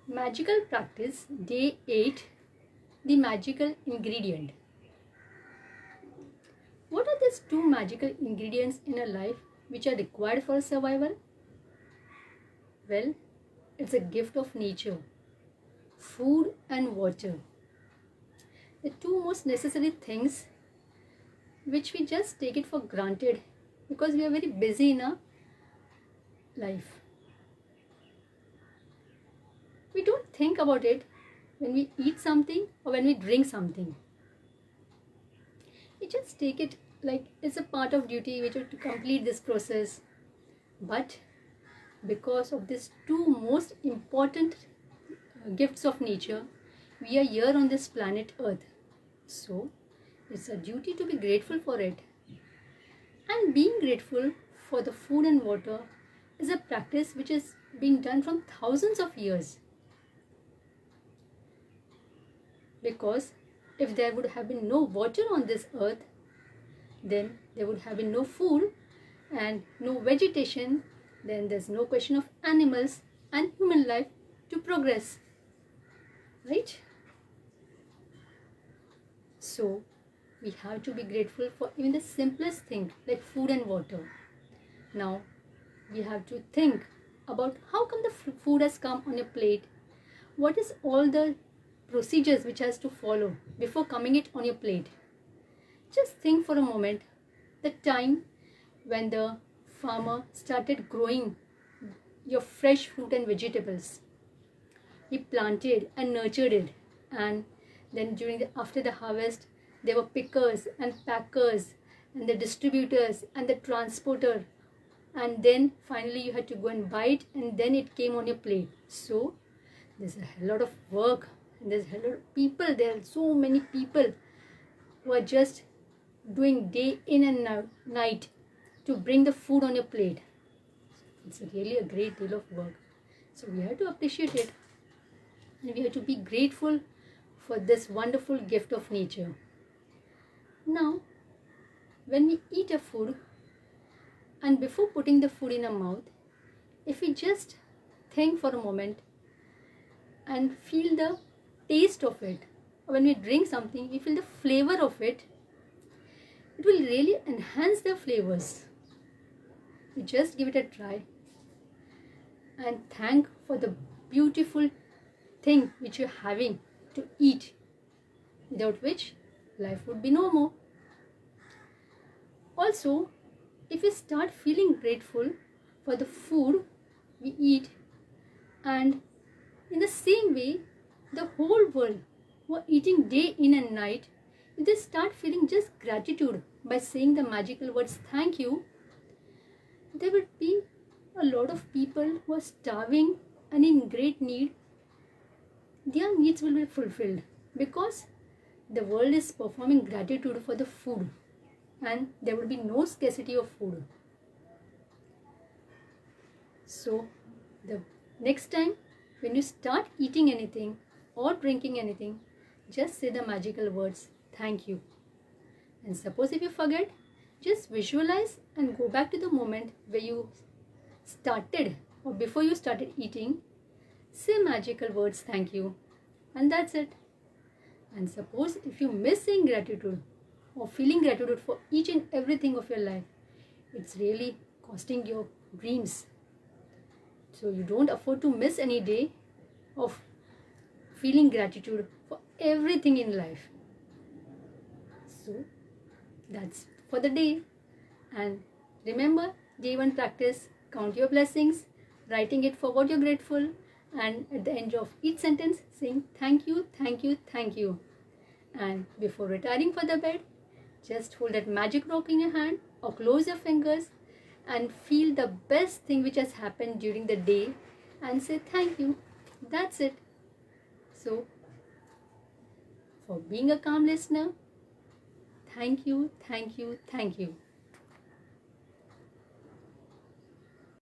Magical practice day 8, the magical ingredient. What are these two magical ingredients in a life which are required for survival? Well, it's a gift of nature, food and water. The two most necessary things which we just take it for granted because we are very busy in our life. We don't think about it when we eat something or when we drink something. We just take it like it's a part of duty which is to complete this process. But because of these two most important gifts of nature, we are here on this planet Earth. So it's a duty to be grateful for it. And being grateful for the food and water is a practice which is being done from thousands of years. Because if there would have been no water on this earth, then there would have been no food and no vegetation, then there's no question of animals and human life to progress. Right? So, we have to be grateful for even the simplest thing like food and water. Now, we have to think about how come the food has come on your plate. What is all the procedures which has to follow before coming it on your plate? Just think for a moment the time when the farmer started growing your fresh fruit and vegetables. He planted and nurtured it, and then after the harvest there were pickers and packers and the distributors and the transporter, and then finally you had to go and buy it and then it came on your plate. So there's a lot of work and there's a lot of people. There are so many people who are just doing day in and night to bring the food on your plate. It's really a great deal of work. So we have to appreciate it and we have to be grateful for this wonderful gift of nature. Now, when we eat a food and before putting the food in our mouth, if we just think for a moment and feel the taste of it, or when we drink something, we feel the flavor of it, it will really enhance the flavors. You just give it a try and thank for the beautiful thing which you're having to eat, without which life would be no more. Also, if we start feeling grateful for the food we eat, and in the same way the whole world who are eating day in and night, if they start feeling just gratitude by saying the magical words thank you, there would be a lot of people who are starving and in great need. Their needs will be fulfilled because the world is performing gratitude for the food and there will be no scarcity of food. So the next time when you start eating anything or drinking anything, just say the magical words thank you. And suppose if you forget, just visualize and go back to the moment where you started or before you started eating. Say magical words thank you, and that's it. And suppose if you miss saying gratitude or feeling gratitude for each and everything of your life, it's really costing your dreams. So you don't afford to miss any day of feeling gratitude for everything in life. So that's for the day. And remember, day 1 practice, count your blessings, writing it for what you're grateful, and at the end of each sentence saying thank you, thank you, thank you. And before retiring for the bed, just hold that magic rock in your hand or close your fingers and feel the best thing which has happened during the day and say thank you. That's it. So, for being a calm listener, thank you, thank you, thank you.